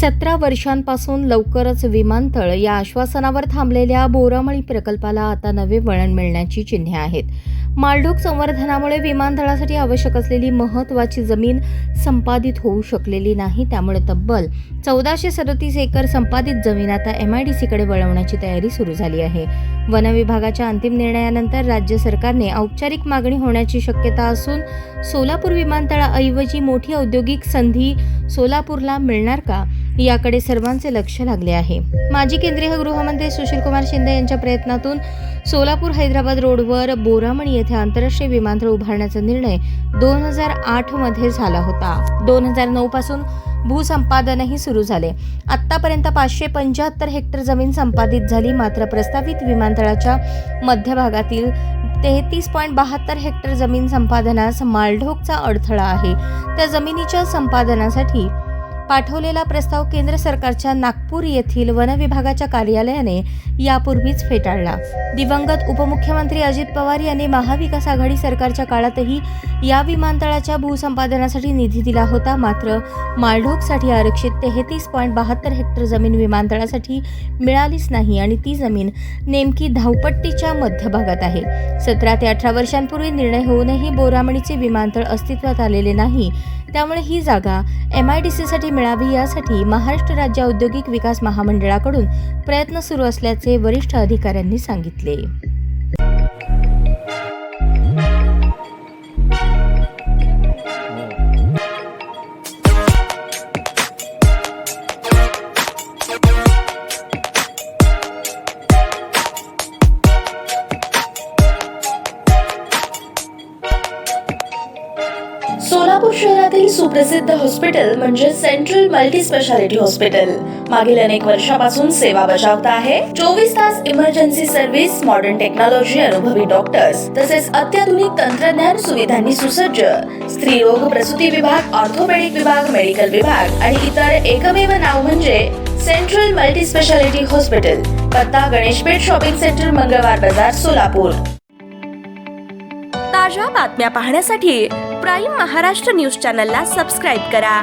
17 वर्षांपासून लवकरच विमानतळ या आश्वासनावर थांबलेल्या बोरामळी प्रकल्पाला आता नवे वळण मिळण्याची चिन्हे आहेत. मालढोक संवर्धनामुळे विमानतळासाठी आवश्यक असलेली महत्त्वाची जमीन संपादित होऊ शकलेली नाही. त्यामुळे तब्बल 1437 एकर संपादित जमीन आता MIDCकडे वळवण्याची तयारी सुरू झाली आहे. वन विभागाच्या अंतिम निर्णयानंतर राज्य सरकारने औपचारिक मागणी होण्याची शक्यता असून सोलापूर विमानतळाऐवजी मोठी औद्योगिक संधी सोलापूरला मिळणार का, याकडे सर्वांचे लक्ष लागले आहे. माजी केंद्रीय गृहमंत्री सुशीलकुमार शिंदे यांच्या प्रयत्नातून सोलापूर हैदराबाद रोडवर बोरामणी येथे आंतरराष्ट्रीय विमानतळ उभारण्याचा निर्णय 2008 मध्ये झाला होता. 2009 पासून भूसंपादनही सुरू झाले. आतापर्यंत 575 हेक्टर जमीन संपादित झाली. मात्र प्रस्तावित विमानतळाच्या मध्यभागातील 33.72 हेक्टर जमीन संपादनास मालढोकचा अडथळा आहे. त्या जमिनीच्या संपादनासाठी पाठवलेला प्रस्ताव केंद्र सरकारच्या नागपूर येथील वन विभागाच्या कार्यालयाने यापूर्वीच फेटाळला. दिवंगत उपमुख्यमंत्री अजित पवार यांनी महाविकास आघाडी सरकारच्या काळातही या विमानतळाच्या भूसंपादनासाठी निधी दिला होता. मात्र मालढोकसाठी आरक्षित 33.72 हेक्टर जमीन विमानतळासाठी मिळालीच नाही आणि ती जमीन नेमकी धावपट्टीच्या मध्यभागात आहे. 17 ते 18 वर्षांपूर्वी निर्णय होऊनही बोरामणीचे विमानतळ अस्तित्वात आलेले नाही. त्यामुळे ही जागा MIDCसाठी मिळावी यासाठी महाराष्ट्र राज्य औद्योगिक विकास महामंडळाकडून प्रयत्न सुरू असल्याचे वरिष्ठ अधिकाऱ्यांनी सांगितले. सोलापूर शहरातील सुप्रसिद्ध हॉस्पिटल म्हणजे सेंट्रल मल्टी स्पेशालिटी हॉस्पिटल मागील अनेक वर्षापासून सेवा बजावत आहे. 24 तास इमर्जन्सी सर्व्हिस, मॉडर्न टेक्नॉलॉजी, अनुभवी डॉक्टर्स तसेच अत्याधुनिक तंत्रज्ञान सुविधांनी सुसज्ज स्त्रीरोग प्रसूती विभाग, ऑर्थोपेडिक विभाग, मेडिकल विभाग आणि इतर एकमेव नाव म्हणजे सेंट्रल मल्टी स्पेशालिटी हॉस्पिटल. पत्ता गणेशपेठ शॉपिंग सेंटर, मंगळवार बाजार, सोलापूर. ताज्या बातम्या पाहण्यासाठी प्राईम महाराष्ट्र न्यूज चॅनलला सबस्क्राईब करा.